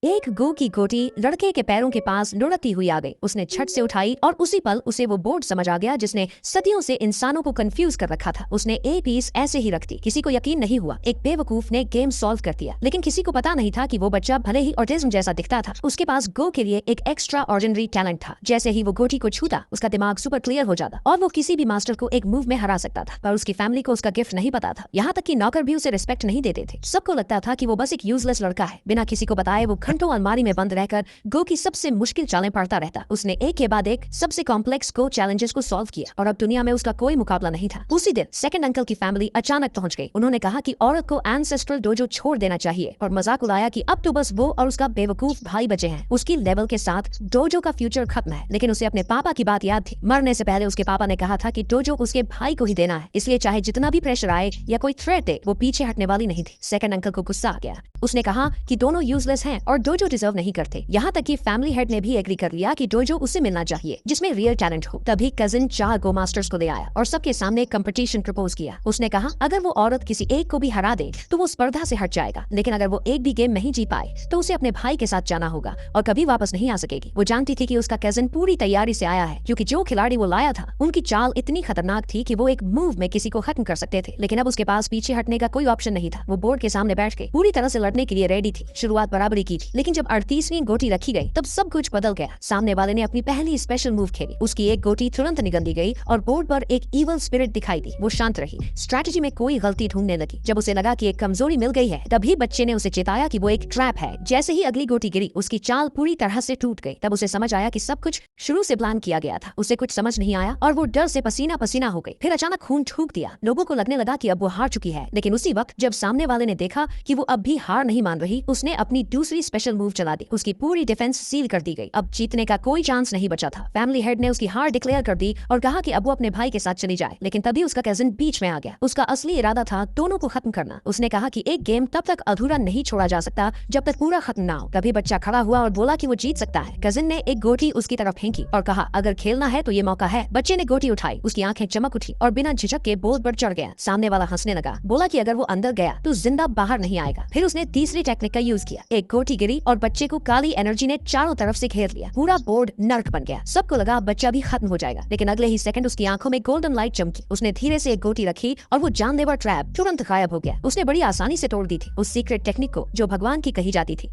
एक गो की गोटी लड़के के पैरों के पास लुढ़कती हुई आ गई। उसने झट से उठाई और उसी पल उसे वो बोर्ड समझ आ गया जिसने सदियों से इंसानों को कंफ्यूज कर रखा था। उसने एक पीस ऐसे ही रख दी। किसी को यकीन नहीं हुआ। एक बेवकूफ ने गेम सॉल्व कर दिया, लेकिन किसी को पता नहीं था कि वो बच्चा भले ही ऑटिज्म जैसा दिखता था, उसके पास गो के लिए एक एक्स्ट्रा ऑर्डिनरी टैलेंट था। जैसे ही वो गोटी को छूता, उसका दिमाग सुपर क्लियर हो जाता और वो किसी भी मास्टर को एक मूव में हरा सकता था। पर उसकी फैमिली को उसका गिफ्ट नहीं पता था। यहाँ तक कि नौकर भी उसे रिस्पेक्ट नहीं देते थे। सबको लगता था कि वो बस एक यूजलेस लड़का है। बिना किसी को बताए वो घंटों अलमारी में बंद रहकर गो की सबसे मुश्किल चालें पढ़ता रहता। उसने एक के बाद एक सबसे कॉम्प्लेक्स गो चैलेंजेस को सॉल्व किया और अब दुनिया में उसका कोई मुकाबला नहीं था। उसी दिन सेकंड अंकल की फैमिली अचानक पहुंच गई। उन्होंने कहा कि औरत को एंसेस्ट्रल डोजो छोड़ देना चाहिए और मजाक उड़ाया कि अब तो बस वो और उसका बेवकूफ भाई बचे हैं। उसकी लेवल के साथ डोजो का फ्यूचर खत्म है। लेकिन उसे अपने पापा की बात याद थी। मरने से पहले उसके पापा ने कहा था कि डोजो उसके भाई को ही देना है, इसलिए चाहे जितना भी प्रेशर आए या कोई थ्रेट दे, वो पीछे हटने वाली नहीं थी। सेकंड अंकल को गुस्सा आ गया। उसने कहा कि दोनों यूजलेस हैं और डोजो डिजर्व नहीं करते। यहाँ तक कि फैमिली हेड ने भी एग्री कर लिया कि डोजो उसे मिलना चाहिए जिसमें रियल टैलेंट हो। तभी कजिन 4 गो मास्टर्स को ले आया और सबके सामने कंपटीशन प्रपोज किया। उसने कहा अगर वो औरत किसी एक को भी हरा दे तो वो स्पर्धा से हट जाएगा, लेकिन अगर वो एक भी गेम नहीं जीत पाए तो उसे अपने भाई के साथ जाना होगा और कभी वापस नहीं आ सकेगी। वो जानती थी कि उसका कजिन पूरी तैयारी से आया है, क्योंकि जो खिलाड़ी वो लाया था उनकी चाल इतनी खतरनाक थी कि वो एक मूव में किसी को खत्म कर सकते थे। लेकिन अब उसके पास पीछे हटने का कोई ऑप्शन नहीं था। वो बोर्ड के सामने बैठ के पूरी तरह से लड़ने के लिए रेडी थी। शुरुआत बराबरी की थी, लेकिन जब 38वीं गोटी रखी गई तब सब कुछ बदल गया। सामने वाले ने अपनी पहली स्पेशल मूव खेली। उसकी एक गोटी तुरंत निगल दी गई और बोर्ड पर एक इवल स्पिरिट दिखाई दी। वो शांत रही, स्ट्रैटेजी में कोई गलती ढूंढने लगी। जब उसे लगा कि एक कमजोरी मिल गई है, तभी बच्चे ने उसे चेताया कि वो एक ट्रैप है। जैसे ही अगली गोटी गिरी, उसकी चाल पूरी तरह से टूट गई। तब उसे समझ आया कि सब कुछ शुरू से प्लान किया गया था। उसे कुछ समझ नहीं आया और वो डर से पसीना पसीना हो गई। फिर अचानक खून थूक दिया। लोगों को लगने लगा कि अब वो हार चुकी है, लेकिन उसी वक्त जब सामने वाले ने देखा कि वो अब भी हार नहीं मान रही, उसने अपनी दूसरी स्पेशल मूव चला दी। उसकी पूरी डिफेंस सील कर दी गई। अब जीतने का कोई चांस नहीं बचा था। फैमिली हेड ने उसकी हार डिक्लेयर कर दी और कहा कि अब वो अपने भाई के साथ चली जाए, लेकिन तभी उसका कजिन बीच में आ गया। उसका असली इरादा था दोनों को खत्म करना। उसने कहा कि एक गेम तब तक अधूरा नहीं छोड़ा जा सकता जब तक पूरा खत्म ना हो। तभी बच्चा खड़ा हुआ और बोला कि वो जीत सकता है। कजिन ने एक गोटी उसकी तरफ फेंकी और कहा अगर खेलना है तो ये मौका है। बच्चे ने गोटी उठाई, उसकी आंखें चमक उठी और बिना झिझक के बोर्ड पर चढ़ गया। सामने वाला हंसने लगा, बोला कि अगर वो अंदर गया तो जिंदा बाहर नहीं आएगा। फिर उसने तीसरी टेक्निक का यूज किया। एक गोटी गिरी और बच्चे को काली एनर्जी ने चारों तरफ से घेर लिया। पूरा बोर्ड नर्क बन गया। सबको लगा बच्चा भी खत्म हो जाएगा, लेकिन अगले ही सेकंड उसकी आंखों में गोल्डन लाइट चमकी। उसने धीरे से एक गोटी रखी और वो जानलेवा ट्रैप तुरंत गायब हो गया। उसने बड़ी आसानी से तोड़ दी थी उस सीक्रेट टेक्निक को जो भगवान की कही जाती थी।